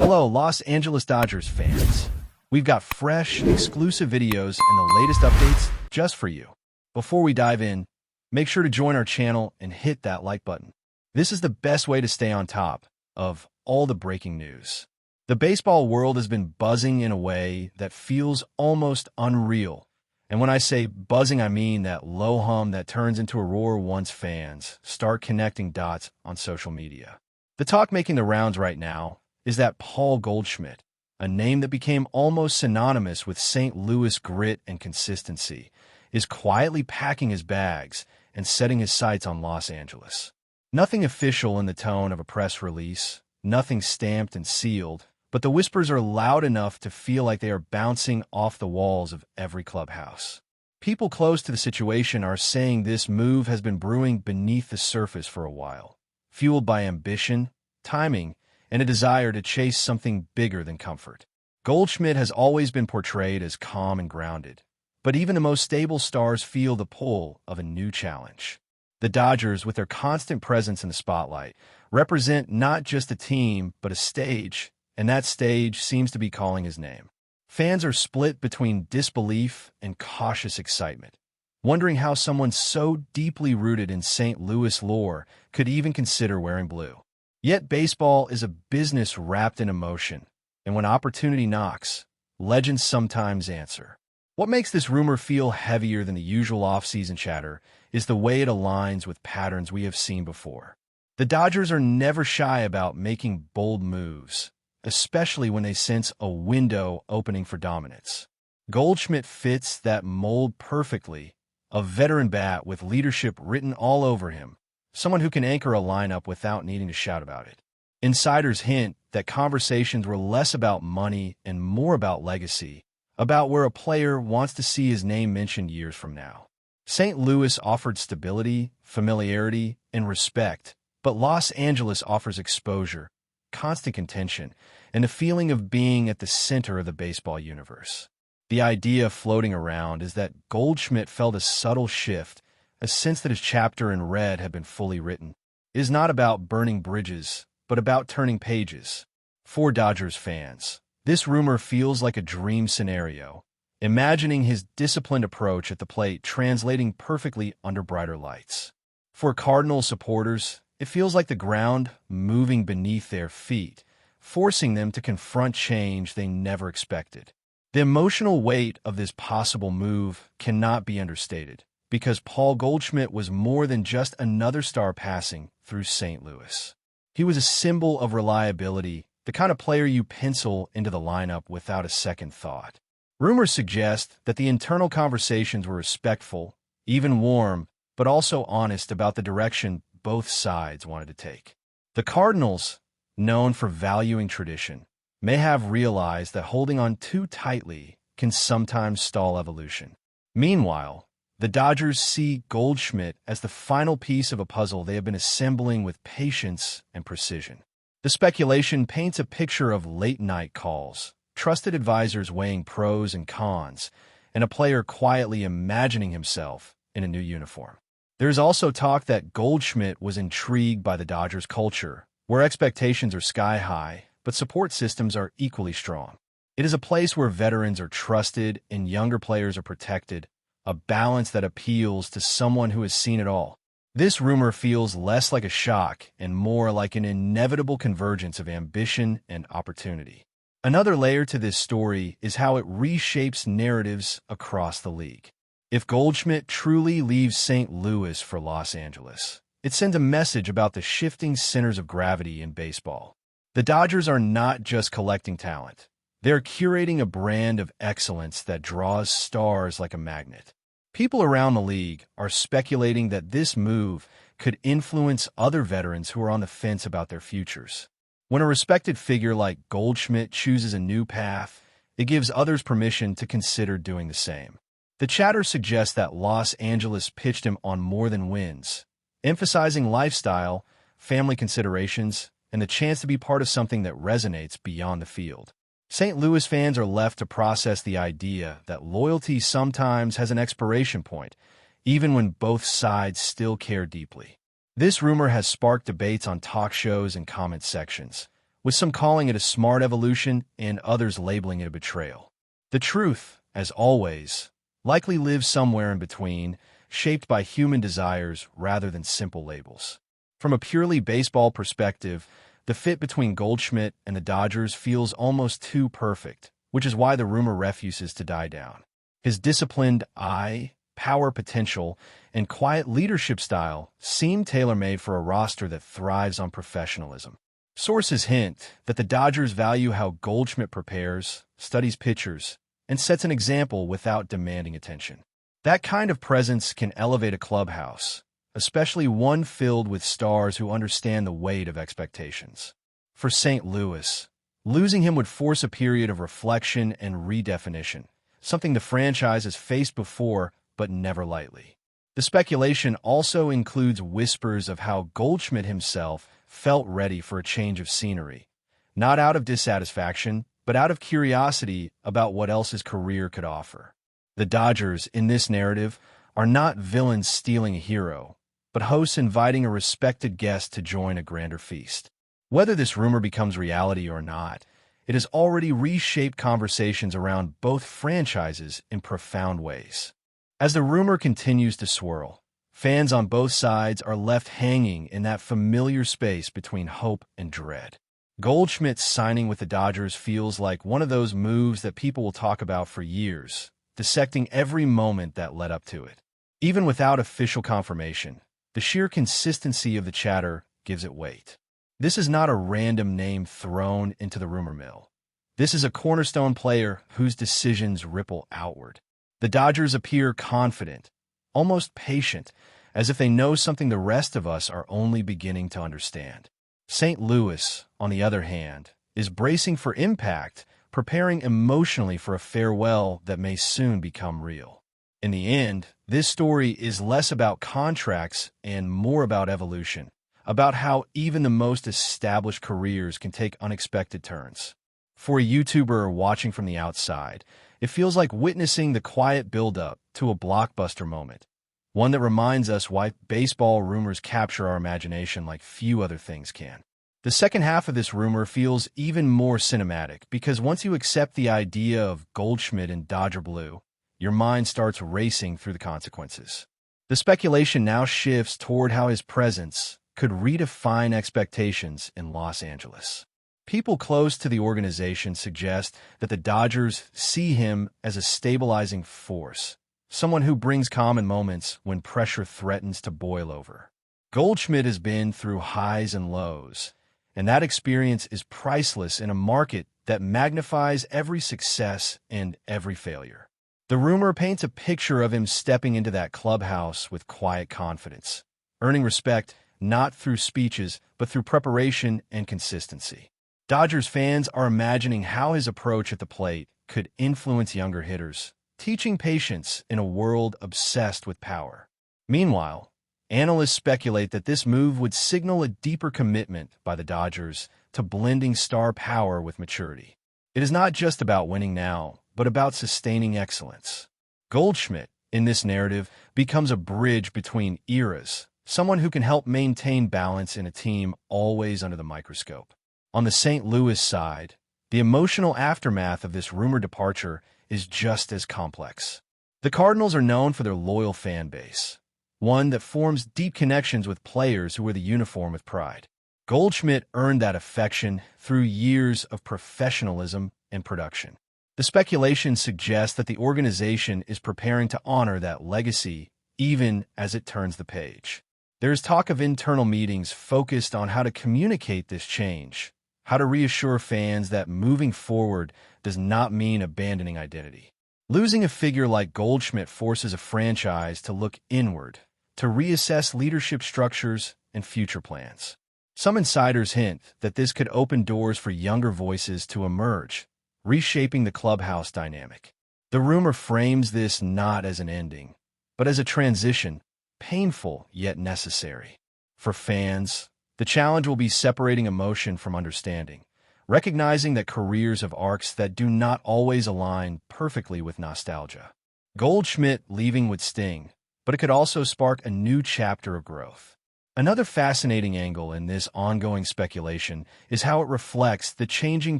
Hello, Los Angeles Dodgers fans. We've got fresh, exclusive videos and the latest updates just for you. Before we dive in, make sure to join our channel and hit that like button. This is the best way to stay on top of all the breaking news. The baseball world has been buzzing in a way that feels almost unreal. And when I say buzzing, I mean that low hum that turns into a roar once fans start connecting dots on social media. The talk making the rounds right now is that Paul Goldschmidt, a name that became almost synonymous with St. Louis grit and consistency, is quietly packing his bags and setting his sights on Los Angeles. Nothing official in the tone of a press release, nothing stamped and sealed, but the whispers are loud enough to feel like they are bouncing off the walls of every clubhouse. People close to the situation are saying this move has been brewing beneath the surface for a while, fueled by ambition, timing, and a desire to chase something bigger than comfort. Goldschmidt has always been portrayed as calm and grounded, but even the most stable stars feel the pull of a new challenge. The Dodgers, with their constant presence in the spotlight, represent not just a team, but a stage, and that stage seems to be calling his name. Fans are split between disbelief and cautious excitement, wondering how someone so deeply rooted in St. Louis lore could even consider wearing blue. Yet baseball is a business wrapped in emotion, and when opportunity knocks, legends sometimes answer. What makes this rumor feel heavier than the usual off-season chatter is the way it aligns with patterns we have seen before. The Dodgers are never shy about making bold moves, especially when they sense a window opening for dominance. Goldschmidt fits that mold perfectly, a veteran bat with leadership written all over him, someone who can anchor a lineup without needing to shout about it. Insiders hint that conversations were less about money and more about legacy, about where a player wants to see his name mentioned years from now. St. Louis offered stability, familiarity, and respect, but Los Angeles offers exposure, constant contention, and a feeling of being at the center of the baseball universe. The idea floating around is that Goldschmidt felt a subtle shift, a sense that his chapter in red had been fully written. It is not about burning bridges, but about turning pages. For Dodgers fans, this rumor feels like a dream scenario, imagining his disciplined approach at the plate translating perfectly under brighter lights. For Cardinal supporters, it feels like the ground moving beneath their feet, forcing them to confront change they never expected. The emotional weight of this possible move cannot be understated, because Paul Goldschmidt was more than just another star passing through St. Louis. He was a symbol of reliability, the kind of player you pencil into the lineup without a second thought. Rumors suggest that the internal conversations were respectful, even warm, but also honest about the direction both sides wanted to take. The Cardinals, known for valuing tradition, may have realized that holding on too tightly can sometimes stall evolution. Meanwhile, the Dodgers see Goldschmidt as the final piece of a puzzle they have been assembling with patience and precision. The speculation paints a picture of late-night calls, trusted advisors weighing pros and cons, and a player quietly imagining himself in a new uniform. There is also talk that Goldschmidt was intrigued by the Dodgers culture, where expectations are sky-high, but support systems are equally strong. It is a place where veterans are trusted and younger players are protected, a balance that appeals to someone who has seen it all. This rumor feels less like a shock and more like an inevitable convergence of ambition and opportunity. Another layer to this story is how it reshapes narratives across the league. If Goldschmidt truly leaves St. Louis for Los Angeles, it sends a message about the shifting centers of gravity in baseball. The Dodgers are not just collecting talent. They're curating a brand of excellence that draws stars like a magnet. People around the league are speculating that this move could influence other veterans who are on the fence about their futures. When a respected figure like Goldschmidt chooses a new path, it gives others permission to consider doing the same. The chatter suggests that Los Angeles pitched him on more than wins, emphasizing lifestyle, family considerations, and the chance to be part of something that resonates beyond the field. St. Louis fans are left to process the idea that loyalty sometimes has an expiration point, even when both sides still care deeply. This rumor has sparked debates on talk shows and comment sections, with some calling it a smart evolution and others labeling it a betrayal. The truth, as always, likely lives somewhere in between, shaped by human desires rather than simple labels. From a purely baseball perspective, the fit between Goldschmidt and the Dodgers feels almost too perfect, which is why the rumor refuses to die down. His disciplined eye, power potential, and quiet leadership style seem tailor-made for a roster that thrives on professionalism. Sources hint that the Dodgers value how Goldschmidt prepares, studies pitchers, and sets an example without demanding attention. That kind of presence can elevate a clubhouse, especially one filled with stars who understand the weight of expectations. For St. Louis, losing him would force a period of reflection and redefinition, something the franchise has faced before but never lightly. The speculation also includes whispers of how Goldschmidt himself felt ready for a change of scenery, not out of dissatisfaction, but out of curiosity about what else his career could offer. The Dodgers, in this narrative, are not villains stealing a hero, but hosts inviting a respected guest to join a grander feast. Whether this rumor becomes reality or not, it has already reshaped conversations around both franchises in profound ways. As the rumor continues to swirl, fans on both sides are left hanging in that familiar space between hope and dread. Goldschmidt's signing with the Dodgers feels like one of those moves that people will talk about for years, dissecting every moment that led up to it. Even without official confirmation, the sheer consistency of the chatter gives it weight. This is not a random name thrown into the rumor mill. This is a cornerstone player whose decisions ripple outward. The Dodgers appear confident, almost patient, as if they know something the rest of us are only beginning to understand. St. Louis, on the other hand, is bracing for impact, preparing emotionally for a farewell that may soon become real. In the end, this story is less about contracts and more about evolution, about how even the most established careers can take unexpected turns. For a YouTuber watching from the outside, it feels like witnessing the quiet build-up to a blockbuster moment, one that reminds us why baseball rumors capture our imagination like few other things can. The second half of this rumor feels even more cinematic because once you accept the idea of Goldschmidt in Dodger blue, your mind starts racing through the consequences. The speculation now shifts toward how his presence could redefine expectations in Los Angeles. People close to the organization suggest that the Dodgers see him as a stabilizing force, someone who brings calm in moments when pressure threatens to boil over. Goldschmidt has been through highs and lows, and that experience is priceless in a market that magnifies every success and every failure. The rumor paints a picture of him stepping into that clubhouse with quiet confidence, earning respect not through speeches but through preparation and consistency. Dodgers fans are imagining how his approach at the plate could influence younger hitters, teaching patience in a world obsessed with power. Meanwhile, analysts speculate that this move would signal a deeper commitment by the Dodgers to blending star power with maturity. It is not just about winning now, but about sustaining excellence. Goldschmidt, in this narrative, becomes a bridge between eras, someone who can help maintain balance in a team always under the microscope. On the St. Louis side, the emotional aftermath of this rumored departure is just as complex. The Cardinals are known for their loyal fan base, one that forms deep connections with players who wear the uniform with pride. Goldschmidt earned that affection through years of professionalism and production. The speculation suggests that the organization is preparing to honor that legacy even as it turns the page. There is talk of internal meetings focused on how to communicate this change, how to reassure fans that moving forward does not mean abandoning identity. Losing a figure like Goldschmidt forces a franchise to look inward, to reassess leadership structures and future plans. Some insiders hint that this could open doors for younger voices to emerge, reshaping the clubhouse dynamic. The rumor frames this not as an ending, but as a transition, painful yet necessary. For fans, the challenge will be separating emotion from understanding, recognizing that careers have arcs that do not always align perfectly with nostalgia. Goldschmidt leaving would sting, but it could also spark a new chapter of growth. Another fascinating angle in this ongoing speculation is how it reflects the changing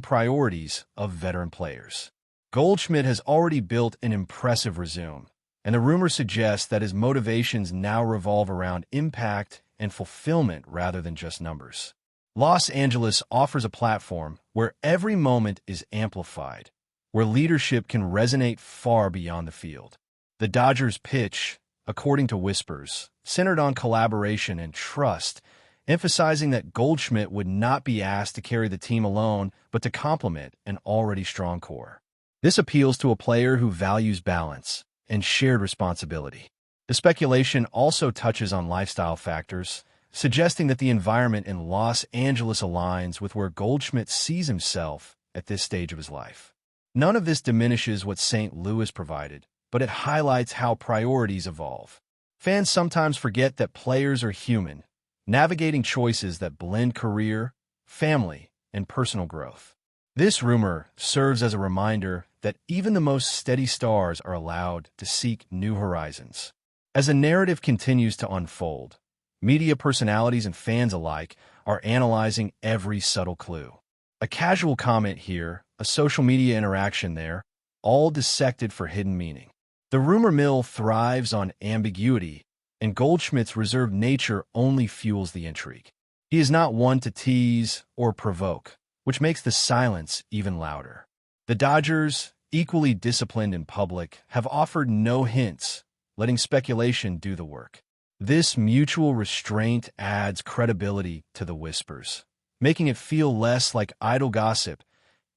priorities of veteran players. Goldschmidt has already built an impressive resume, and the rumor suggests that his motivations now revolve around impact and fulfillment rather than just numbers. Los Angeles offers a platform where every moment is amplified, where leadership can resonate far beyond the field. The Dodgers' pitch, according to whispers, centered on collaboration and trust, emphasizing that Goldschmidt would not be asked to carry the team alone, but to complement an already strong core. This appeals to a player who values balance and shared responsibility. The speculation also touches on lifestyle factors, suggesting that the environment in Los Angeles aligns with where Goldschmidt sees himself at this stage of his life. None of this diminishes what St. Louis provided, but it highlights how priorities evolve. Fans sometimes forget that players are human, navigating choices that blend career, family, and personal growth. This rumor serves as a reminder that even the most steady stars are allowed to seek new horizons. As the narrative continues to unfold, media personalities and fans alike are analyzing every subtle clue. A casual comment here, a social media interaction there, all dissected for hidden meaning. The rumor mill thrives on ambiguity, and Goldschmidt's reserved nature only fuels the intrigue. He is not one to tease or provoke, which makes the silence even louder. The Dodgers, equally disciplined in public, have offered no hints, letting speculation do the work. This mutual restraint adds credibility to the whispers, making it feel less like idle gossip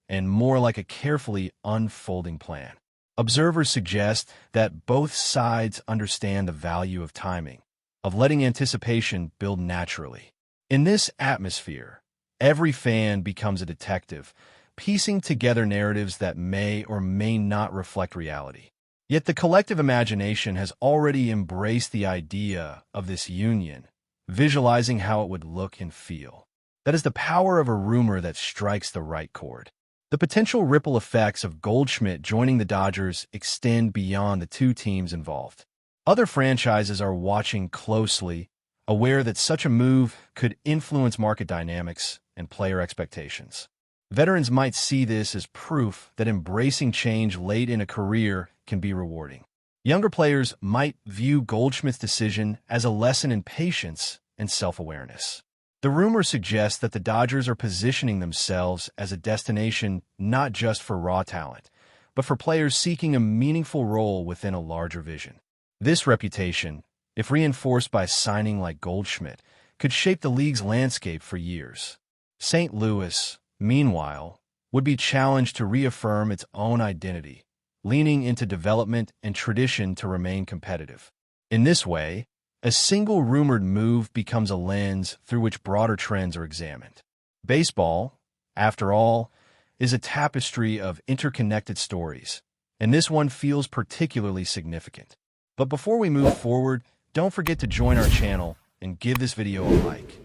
and more like a carefully unfolding plan. Observers suggest that both sides understand the value of timing, of letting anticipation build naturally. In this atmosphere, every fan becomes a detective, piecing together narratives that may or may not reflect reality. Yet the collective imagination has already embraced the idea of this union, visualizing how it would look and feel. That is the power of a rumor that strikes the right chord. The potential ripple effects of Goldschmidt joining the Dodgers extend beyond the two teams involved. Other franchises are watching closely, aware that such a move could influence market dynamics and player expectations. Veterans might see this as proof that embracing change late in a career can be rewarding. Younger players might view Goldschmidt's decision as a lesson in patience and self-awareness. The rumor suggests that the Dodgers are positioning themselves as a destination not just for raw talent, but for players seeking a meaningful role within a larger vision. This reputation, if reinforced by signing like Goldschmidt, could shape the league's landscape for years. St. Louis, meanwhile, would be challenged to reaffirm its own identity, leaning into development and tradition to remain competitive. In this way, a single rumored move becomes a lens through which broader trends are examined. Baseball, after all, is a tapestry of interconnected stories, and this one feels particularly significant. But before we move forward, don't forget to join our channel and give this video a like.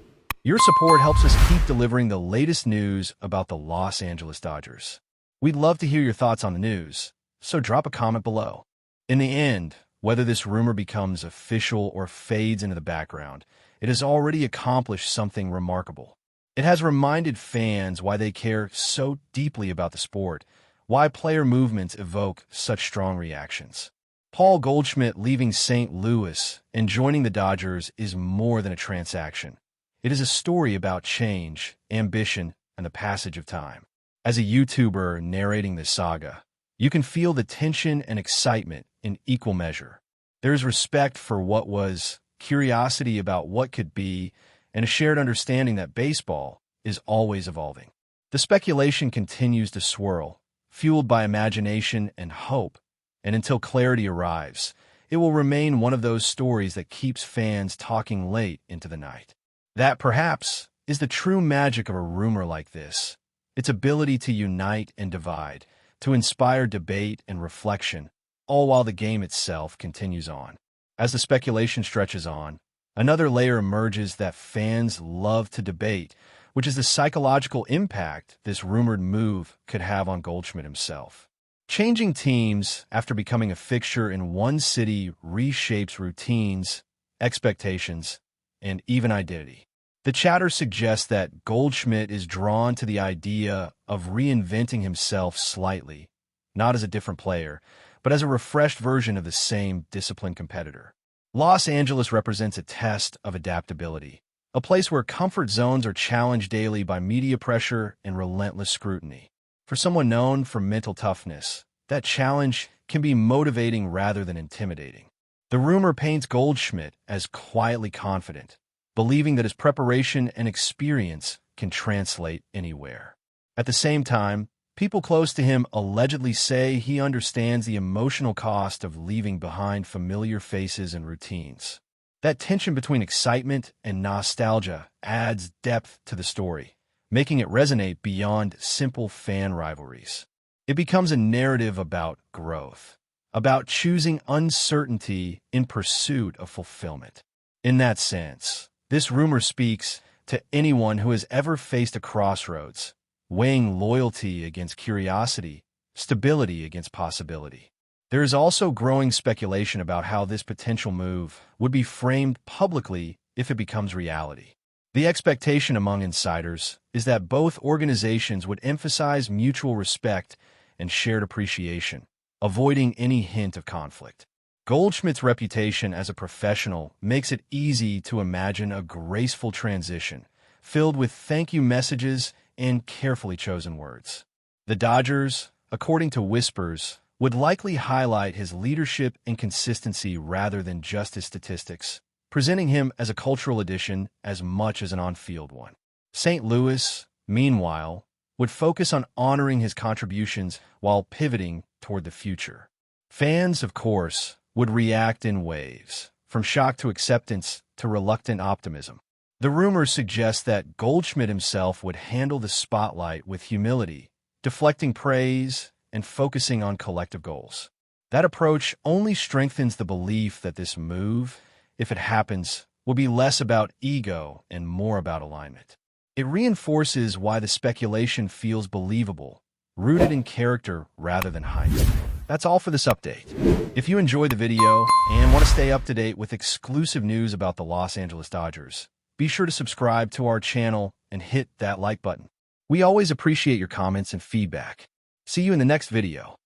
Your support helps us keep delivering the latest news about the Los Angeles Dodgers. We'd love to hear your thoughts on the news, so drop a comment below. In the end, whether this rumor becomes official or fades into the background, it has already accomplished something remarkable. It has reminded fans why they care so deeply about the sport, why player movements evoke such strong reactions. Paul Goldschmidt leaving St. Louis and joining the Dodgers is more than a transaction. It is a story about change, ambition, and the passage of time. As a YouTuber narrating this saga, you can feel the tension and excitement in equal measure. There is respect for what was, curiosity about what could be, and a shared understanding that baseball is always evolving. The speculation continues to swirl, fueled by imagination and hope, and until clarity arrives, it will remain one of those stories that keeps fans talking late into the night. That, perhaps, is the true magic of a rumor like this, its ability to unite and divide, to inspire debate and reflection, all while the game itself continues on. As the speculation stretches on, another layer emerges that fans love to debate, which is the psychological impact this rumored move could have on Goldschmidt himself. Changing teams after becoming a fixture in one city reshapes routines, expectations, and even identity. The chatter suggests that Goldschmidt is drawn to the idea of reinventing himself slightly, not as a different player, but as a refreshed version of the same disciplined competitor. Los Angeles represents a test of adaptability, a place where comfort zones are challenged daily by media pressure and relentless scrutiny. For someone known for mental toughness, that challenge can be motivating rather than intimidating. The rumor paints Goldschmidt as quietly confident, believing that his preparation and experience can translate anywhere. At the same time, people close to him allegedly say he understands the emotional cost of leaving behind familiar faces and routines. That tension between excitement and nostalgia adds depth to the story, making it resonate beyond simple fan rivalries. It becomes a narrative about growth, about choosing uncertainty in pursuit of fulfillment. In that sense, this rumor speaks to anyone who has ever faced a crossroads, weighing loyalty against curiosity, stability against possibility. There is also growing speculation about how this potential move would be framed publicly if it becomes reality. The expectation among insiders is that both organizations would emphasize mutual respect and shared appreciation, avoiding any hint of conflict. Goldschmidt's reputation as a professional makes it easy to imagine a graceful transition, filled with thank you messages and carefully chosen words. The Dodgers, according to whispers, would likely highlight his leadership and consistency rather than just his statistics, presenting him as a cultural addition as much as an on-field one. St. Louis, meanwhile, would focus on honoring his contributions while pivoting toward the future. Fans, of course, would react in waves, from shock to acceptance to reluctant optimism. The rumors suggest that Goldschmidt himself would handle the spotlight with humility, deflecting praise and focusing on collective goals. That approach only strengthens the belief that this move, if it happens, will be less about ego and more about alignment. It reinforces why the speculation feels believable, rooted in character rather than hype. That's all for this update. If you enjoyed the video and want to stay up to date with exclusive news about the Los Angeles Dodgers, be sure to subscribe to our channel and hit that like button. We always appreciate your comments and feedback. See you in the next video.